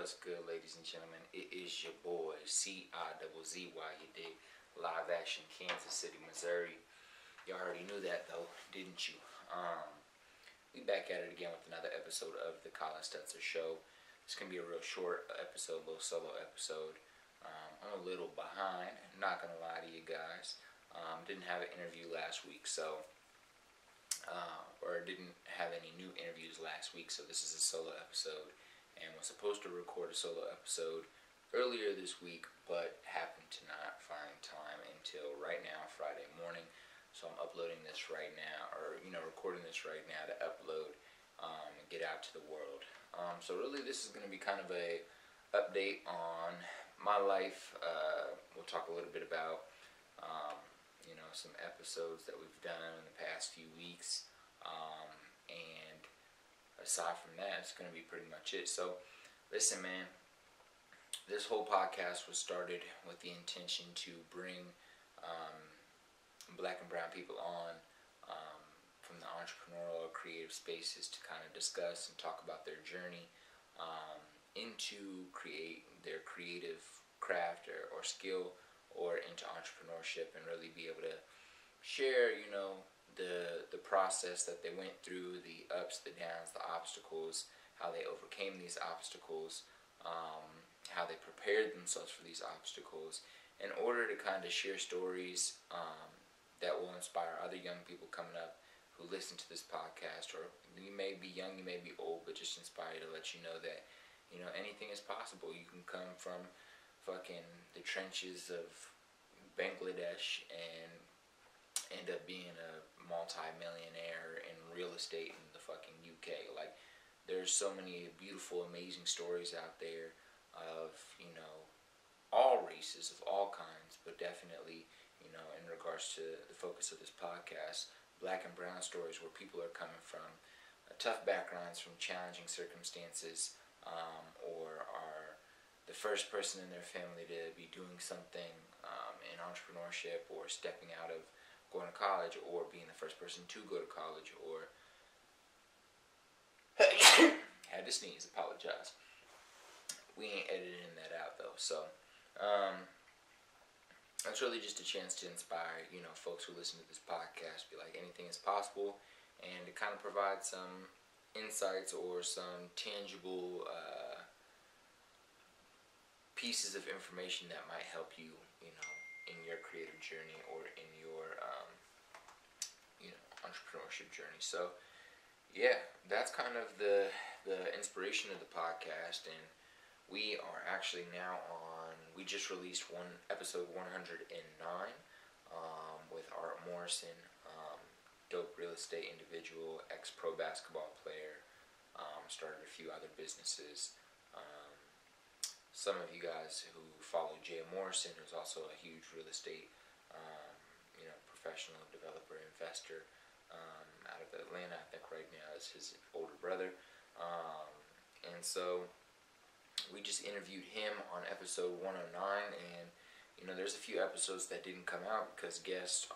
What's good, ladies and gentlemen? It is your boy C-I-Z-Z-Y. You dig? Live action, Kansas City, Missouri. You already knew that though, didn't you? We back at it again with another episode of the Collis Stutzer Show. It's gonna be a real short episode, little solo episode. I'm a little behind. Not gonna lie to you guys. Didn't have an interview last week, or didn't have any new interviews last week, so this is a solo episode. And was supposed to record a solo episode earlier this week, but happened to not find time until right now, Friday morning. So I'm uploading this right now, or recording this right now to upload and get out to the world. So really, this is going to be kind of a update on my life. We'll talk a little bit about some episodes that we've done in the past few weeks, and aside from that, it's going to be pretty much it. So, listen, man, this whole podcast was started with the intention to bring black and brown people on from the entrepreneurial or creative spaces to kind of discuss and talk about their journey into create their creative craft or skill, or into entrepreneurship, and really be able to share, the process that they went through, the ups, the downs, the obstacles, how they overcame these obstacles, how they prepared themselves for these obstacles, in order to kind of share stories that will inspire other young people coming up who listen to this podcast. Or you may be young, you may be old, but just inspire to let you know that anything is possible. You can come from fucking the trenches of Bangladesh and end up being a multi-millionaire in real estate in the fucking UK. Like, there's so many beautiful, amazing stories out there of, all races, of all kinds, but definitely, in regards to the focus of this podcast, black and brown stories where people are coming from tough backgrounds, from challenging circumstances, or are the first person in their family to be doing something in entrepreneurship, or stepping out of going to college, or being the first person to go to college, or had to sneeze, apologize. We ain't editing that out though. So it's really just a chance to inspire folks who listen to this podcast, be like, anything is possible, and to kind of provide some insights or some tangible pieces of information that might help you, in your creative journey, or in your, entrepreneurship journey. So, yeah, that's kind of the inspiration of the podcast, and we are actually now we just released episode 109, with Art Morrison, dope real estate individual, ex-pro basketball player, started a few other businesses. Some of you guys who follow Jay Morrison, who's also a huge real estate, professional developer, investor, out of Atlanta, I think right now is his older brother. And so we just interviewed him on episode 109, and there's a few episodes that didn't come out because guests,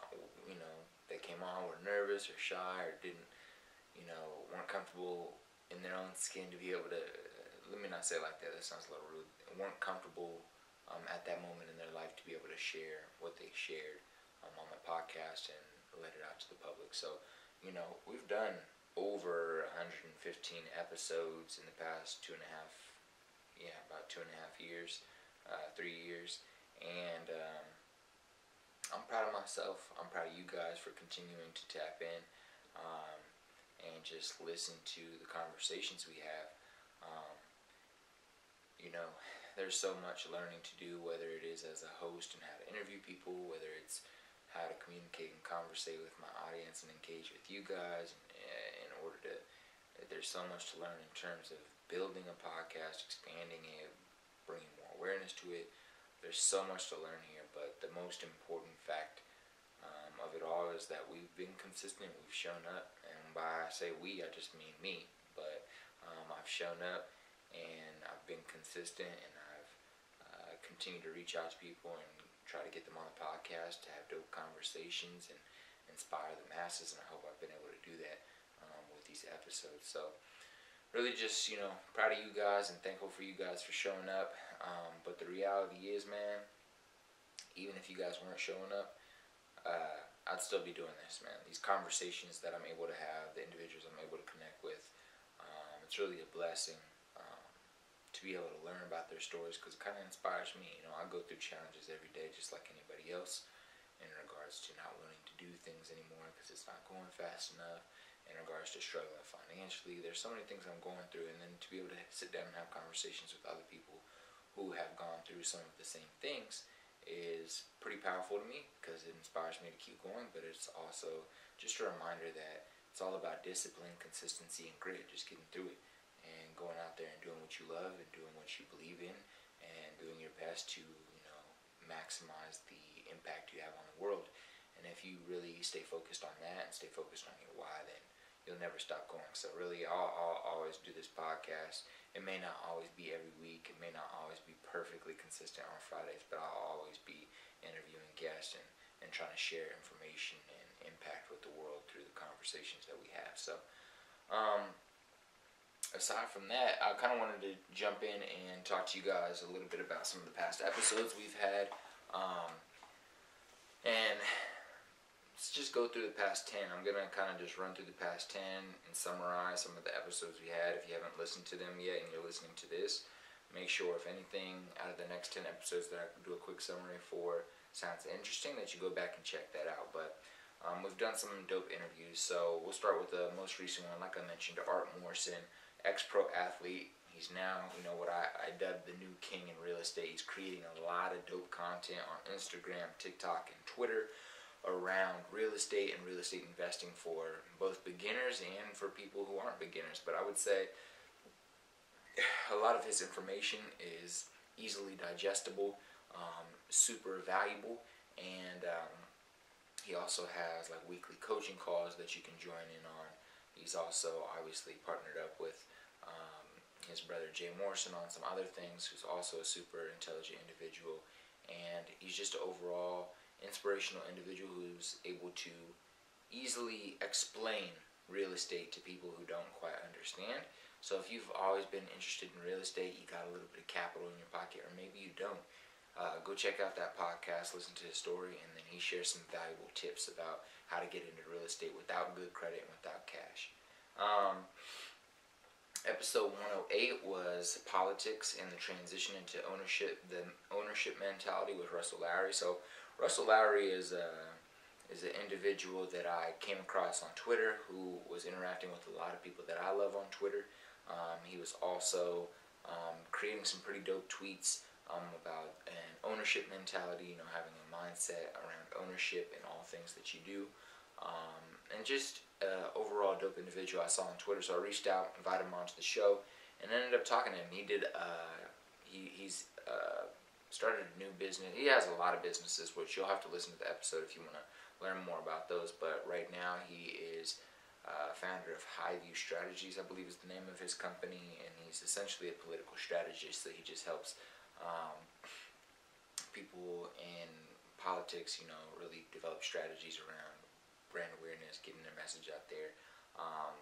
that came on were nervous or shy, or didn't, weren't comfortable in their own skin to be able to, let me not say it like that, that sounds a little rude, weren't comfortable at that moment in their life to be able to share what they shared on my podcast and let it out to the public. So, we've done over 115 episodes in the past about 2.5 years, 3 years, and I'm proud of myself. I'm proud of you guys for continuing to tap in and just listen to the conversations we have. There's so much learning to do, whether it is as a host and how to interview people, whether it's how to communicate and conversate with my audience and engage with you guys in order to, there's so much to learn in terms of building a podcast, expanding it, bringing more awareness to it. There's so much to learn here, but the most important fact of it all is that we've been consistent, we've shown up, and by I say we, I just mean me, but I've shown up, and I've been consistent, and I've continued to reach out to people and try to get them on the podcast to have dope conversations and inspire the masses, and I hope I've been able to do that with these episodes. So really just, proud of you guys and thankful for you guys for showing up. But the reality is, man, even if you guys weren't showing up, I'd still be doing this, man. These conversations that I'm able to have, the individuals I'm able to connect with, it's really a blessing to be able to learn about their stories, because it kind of inspires me. I go through challenges every day just like anybody else in regards to not wanting to do things anymore because it's not going fast enough, in regards to struggling financially. There's so many things I'm going through, and then to be able to sit down and have conversations with other people who have gone through some of the same things is pretty powerful to me, because it inspires me to keep going. But it's also just a reminder that it's all about discipline, consistency, and grit, just getting through it and going out there and doing what you love and doing what you believe in and doing your best to maximize the impact you have on the world. And if you really stay focused on that and stay focused on your why, then you'll never stop going. So really, I'll always do this podcast. It may not always be every week. It may not always be perfectly consistent on Fridays, but I'll always be interviewing guests and trying to share information and impact with the world through the conversations that we have. So aside from that, I kind of wanted to jump in and talk to you guys a little bit about some of the past episodes we've had. And let's just go through the past 10. I'm going to kind of just run through the past 10 and summarize some of the episodes we had. If you haven't listened to them yet and you're listening to this, make sure if anything out of the next 10 episodes that I can do a quick summary for sounds interesting, that you go back and check that out. But we've done some dope interviews. So we'll start with the most recent one. Like I mentioned, Art Morrison, ex-pro athlete. He's now, what I dubbed the new king in real estate. He's creating a lot of dope content on Instagram, TikTok, and Twitter around real estate and real estate investing for both beginners and for people who aren't beginners. But I would say a lot of his information is easily digestible, super valuable, and he also has like weekly coaching calls that you can join in on. He's also obviously partnered up with his brother Jay Morrison on some other things, who's also a super intelligent individual, and he's just an overall inspirational individual who's able to easily explain real estate to people who don't quite understand. So if you've always been interested in real estate, you got a little bit of capital in your pocket, or maybe you don't, go check out that podcast, listen to his story, and then he shares some valuable tips about how to get into real estate without good credit and without cash. Episode 108 was politics and the transition into ownership, the ownership mentality with Russell Lowry. So Russell Lowry is an individual that I came across on Twitter, who was interacting with a lot of people that I love on Twitter. He was also creating some pretty dope tweets about an ownership mentality, having a mindset around ownership in all things that you do. And just overall dope individual I saw on Twitter. So I reached out, invited him onto the show, and ended up talking to him. He did he's started a new business. He has a lot of businesses, which you'll have to listen to the episode if you want to learn more about those. But right now he is founder of Highview Strategies, I believe is the name of his company, and he's essentially a political strategist. So he just helps people in politics, really develop strategies around brand awareness, getting their message out there.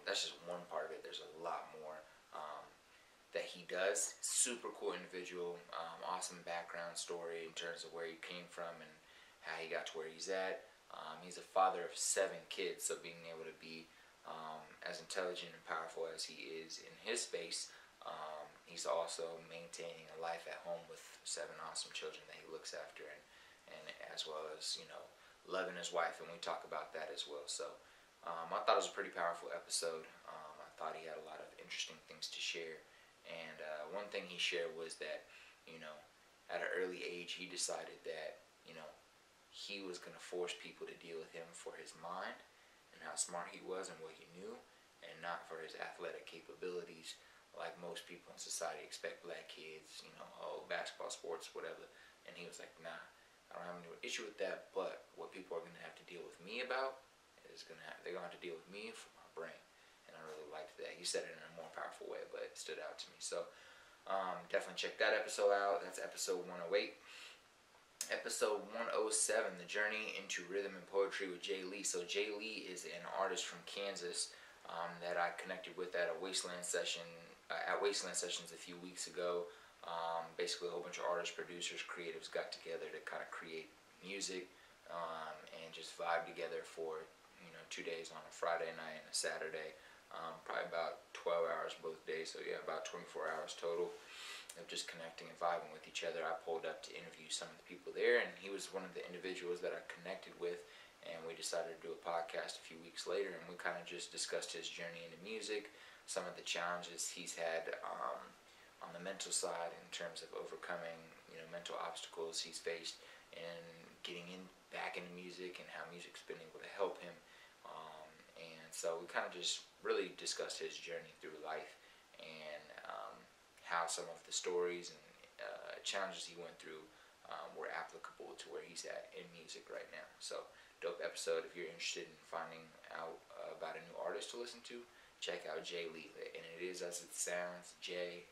That's just one part of it. There's a lot more that he does. Super cool individual, awesome background story in terms of where he came from and how he got to where he's at. He's a father of 7 kids, so being able to be as intelligent and powerful as he is in his space, he's also maintaining a life at home with 7 awesome children that he looks after, and as well as, loving his wife, and we talk about that as well. So I thought it was a pretty powerful episode. I thought he had a lot of interesting things to share, and one thing he shared was that, at an early age he decided that, he was going to force people to deal with him for his mind and how smart he was and what he knew, and not for his athletic capabilities, like most people in society expect black kids, basketball, sports, whatever. And he was like, nah, I don't have any issue with that, but what people are going to have to deal with me about is they're going to have to deal with me for my brain. And I really liked that. He said it in a more powerful way, but it stood out to me. So definitely check that episode out. That's episode 108. Episode 107, The Journey into Rhythm and Poetry with Jay Lee. So Jay Lee is an artist from Kansas. that I connected with at a Wasteland session at Wasteland Sessions a few weeks ago. Basically, a whole bunch of artists, producers, creatives got together to kind of create music and just vibe together for 2 days, on a Friday night and a Saturday. Probably about 12 hours both days, so yeah, about 24 hours total of just connecting and vibing with each other. I pulled up to interview some of the people there, and he was one of the individuals that I connected with, and we decided to do a podcast a few weeks later, and we kind of just discussed his journey into music, some of the challenges he's had on the mental side in terms of overcoming mental obstacles he's faced and getting back into music, and how music's been able to help him. And so we kind of just really discussed his journey through life, and how some of the stories and challenges he went through were applicable to where he's at in music right now. So, dope episode. If you're interested in finding out about a new artist to listen to, check out Jay Lee, and it is as it sounds, Jlee.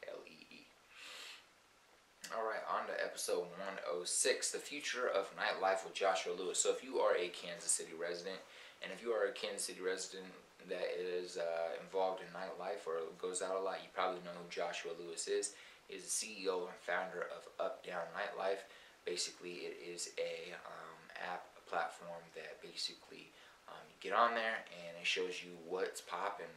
Alright, on to episode 106, The Future of Nightlife with Joshua Lewis. So if you are a Kansas City resident, and if you are a Kansas City resident that is involved in nightlife or goes out a lot, you probably know who Joshua Lewis is. He's the CEO and founder of Up Down Nightlife. Basically, it is a platform that basically you get on there and it shows you what's popping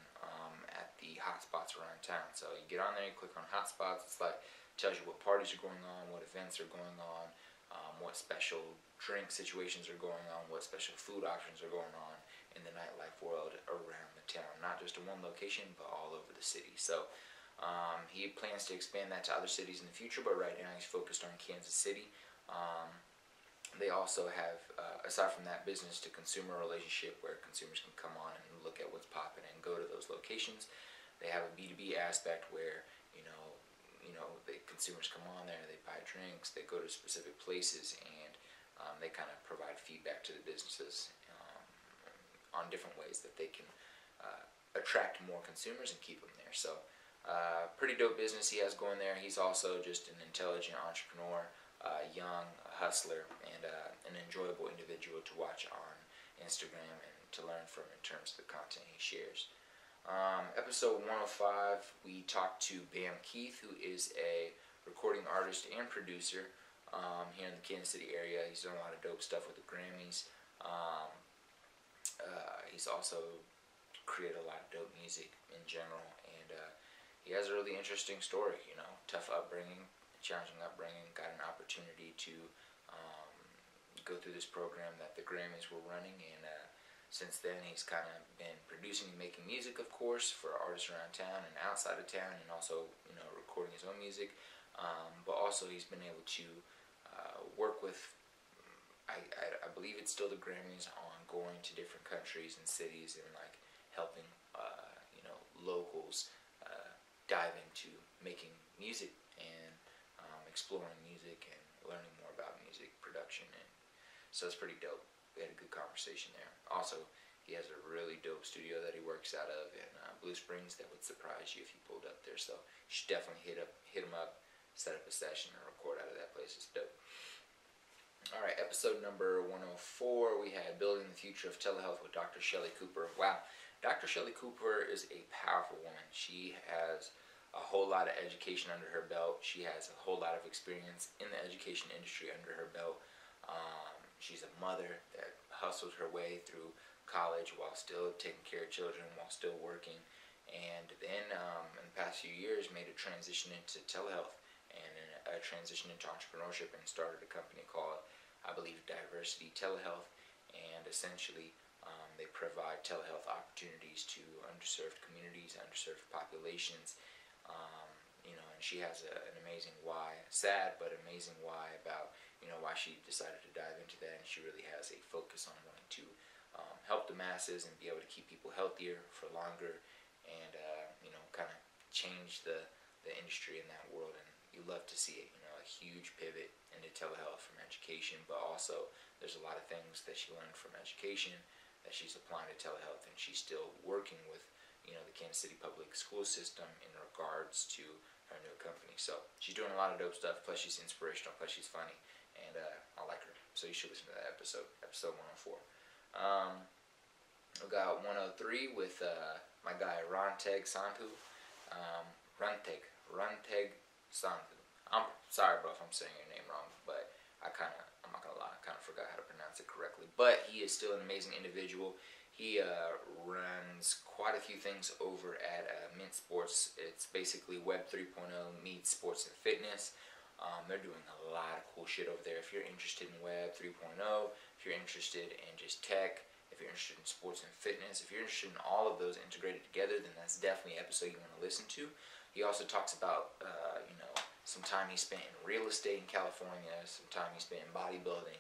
at the hotspots around town. So you get on there, you click on hotspots. It's like tells you what parties are going on, what events are going on, what special drink situations are going on, what special food options are going on in the nightlife world around the town. Not just in one location, but all over the city. So he plans to expand that to other cities in the future, but right now he's focused on Kansas City. They also have, aside from that, business to consumer relationship where consumers can come on and look at what's popping and go to those locations. They have a B2B aspect where the consumers come on there, they buy drinks, they go to specific places, and they kind of provide feedback to the businesses on different ways that they can attract more consumers and keep them there. So pretty dope business he has going there. He's also just an intelligent entrepreneur, young hustler, and an enjoyable individual to watch on Instagram and to learn from in terms of the content he shares. Episode 105, we talked to Bam Keith, who is a recording artist and producer here in the Kansas City area. He's done a lot of dope stuff with the Grammys. He's also created a lot of dope music in general, and he has a really interesting story. Tough upbringing, challenging upbringing. Got an opportunity to go through this program that the Grammys were running, and since then he's kind of been producing and making music, of course, for artists around town and outside of town, and also recording his own music. But also he's been able to work with, I believe it's still the Grammys, on going to different countries and cities and like helping locals dive into making music and exploring music and learning more about music production. And so it's pretty dope. We had a good conversation there. Also, he has a really dope studio that he works out of in Blue Springs that would surprise you if you pulled up there. So you should definitely hit him up, set up a session, and record out of that place. It's dope. Alright, episode number 104, we had Building the Future of Telehealth with Dr. Shelly Cooper. Wow, Dr. Shelly Cooper is a powerful woman. She has a whole lot of education under her belt. She has a whole lot of experience in the education industry under her belt. She's a mother that hustled her way through college while still taking care of children, while still working, and then in the past few years made a transition into telehealth and a transition into entrepreneurship, and started a company called, I believe, Diversity Telehealth, and essentially they provide telehealth opportunities to underserved communities, underserved populations, and she has an amazing why, sad but amazing why about why she decided to dive into that, and she really has a focus on wanting to help the masses and be able to keep people healthier for longer, and kind of change the industry in that world. And you love to see it, a huge pivot into telehealth from education, but also there's a lot of things that she learned from education that she's applying to telehealth, and she's still working with the Kansas City public school system in regards to her new company. So she's doing a lot of dope stuff, plus she's inspirational, plus she's funny, and I like her. So you should listen to that episode 104. We got 103 with my guy Ranteg Sandhu. Ranteg Sandhu. I'm sorry, bro, if I'm saying your name wrong, but I'm not gonna lie, I kind of forgot how to pronounce it correctly. But he is still an amazing individual. He runs quite a few things over at Mint Sports. It's basically Web 3.0 meets sports and fitness. They're doing a lot of cool shit over there. If you're interested in Web 3.0, if you're interested in just tech, if you're interested in sports and fitness, if you're interested in all of those integrated together, then that's definitely an episode you want to listen to. He also talks about, some time he spent in real estate in California, some time he spent in bodybuilding,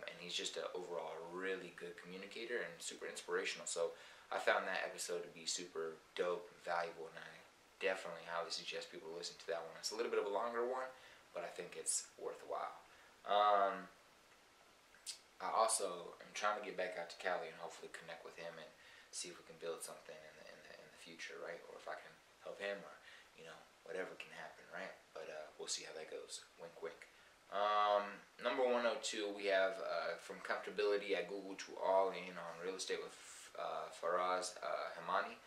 and he's just an overall really good communicator and super inspirational. So I found that episode to be super dope and valuable, and I definitely highly suggest people listen to that one. It's a little bit of a longer one, but I think it's worthwhile. I also am trying to get back out to Cali and hopefully connect with him and see if we can build something in the future, right? Or if I can help him, or whatever can happen, right? But we'll see how that goes. Wink, wink. Number 102, we have From Comfortability at Google to All In on Real Estate with Faraz Hemani.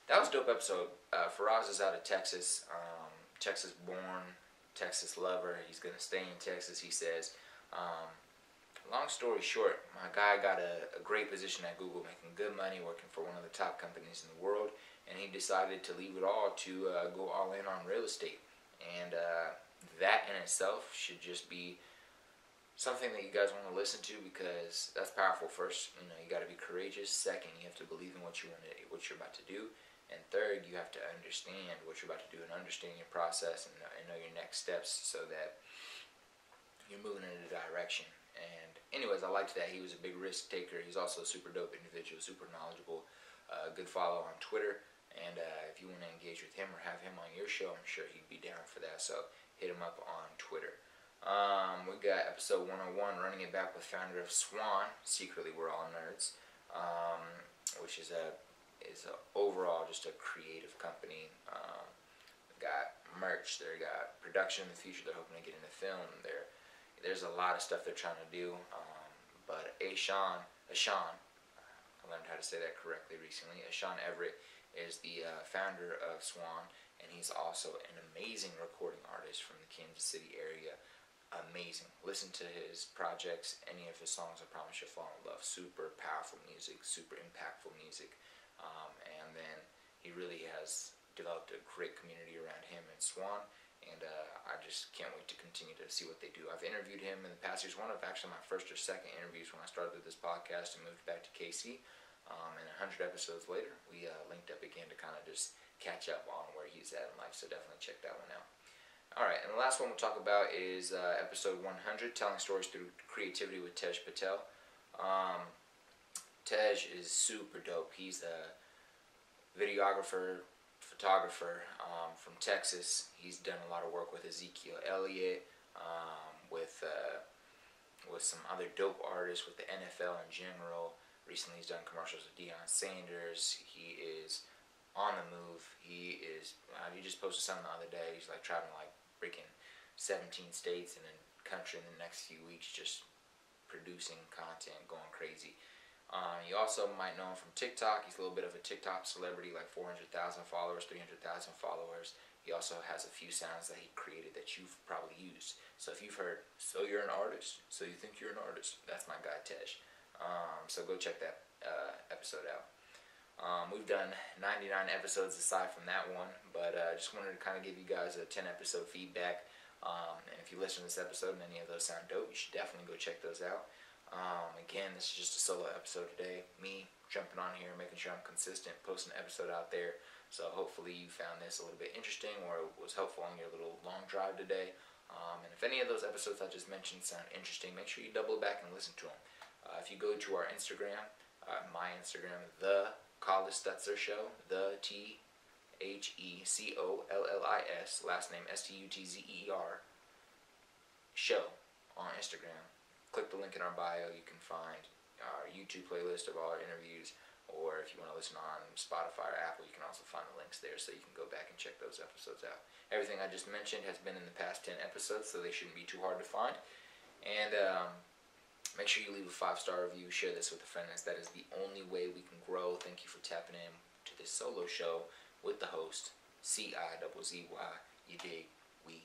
That was a dope episode. Faraz is out of Texas, Texas born, Texas lover. He's gonna stay in Texas, he says. Long story short, my guy got a great position at Google, making good money, working for one of the top companies in the world, and he decided to leave it all to go all in on real estate. And that in itself should just be something that you guys want to listen to, because that's powerful. First, you got to be courageous. Second, you have to believe in what you're about to do. And third, you have to understand what you're about to do and understand your process and know your next steps, so that you're moving in a direction. And anyways, I liked that. He was a big risk taker. He's also a super dope individual, super knowledgeable, good follow on Twitter. And if you want to engage with him or have him on your show, I'm sure he'd be down for that. So hit him up on Twitter. We got episode 101, Running It Back with founder of Swan, Secretly We're All Nerds, which is overall just a creative company. Got merch, they got production in the future, they're hoping to get into film. There's a lot of stuff they're trying to do, but Ashawn, I learned how to say that correctly recently. Ashawn Everett is the founder of Swan, and he's also an amazing recording artist from the Kansas City area. Amazing. Listen to his projects, any of his songs, I promise you'll fall in love. Super powerful music, super impactful music, and then he really has developed a great community around him and Swan. And I just can't wait to continue to see what they do. I've interviewed him in the past. He was one of actually my first or second interviews when I started this podcast and moved back to KC. And 100 episodes later, we linked up again to kind of just catch up on where he's at in life. So definitely check that one out. Alright, and the last one we'll talk about is episode 100, Telling Stories Through Creativity with Tej Patel. Tej is super dope. He's a videographer, photographer from Texas. He's done a lot of work with Ezekiel Elliott, with some other dope artists, with the NFL in general. Recently he's done commercials with Deion Sanders. He is on the move. He just posted something the other day. He's like traveling like freaking 17 states and then country in the next few weeks, just producing content, going crazy. You also might know him from TikTok. He's a little bit of a TikTok celebrity, like 400,000 followers, 300,000 followers. He also has a few sounds that he created that you've probably used. So if you've heard, so you're an artist, so you think you're an artist, that's my guy Tej. So go check that episode out. We've done 99 episodes aside from that one, but I just wanted to kind of give you guys a 10 episode feedback. And if you listen to this episode and any of those sound dope, you should definitely go check those out. Again, this is just a solo episode today. Me jumping on here, making sure I'm consistent, posting an episode out there. So hopefully you found this a little bit interesting, or it was helpful on your little long drive today. And if any of those episodes I just mentioned sound interesting, make sure you double back and listen to them. If you go to our Instagram, my Instagram, The Collis Stutzer Show, the TheCollis, last name Stutzer, show on Instagram. Click the link in our bio. You can find our YouTube playlist of all our interviews, or if you want to listen on Spotify or Apple, you can also find the links there, so you can go back and check those episodes out. Everything I just mentioned has been in the past 10 episodes, so they shouldn't be too hard to find. And make sure you leave a 5-star review. Share this with a friend, as that is the only way we can grow. Thank you for tapping in to this solo show with the host, CIZZY. You dig? We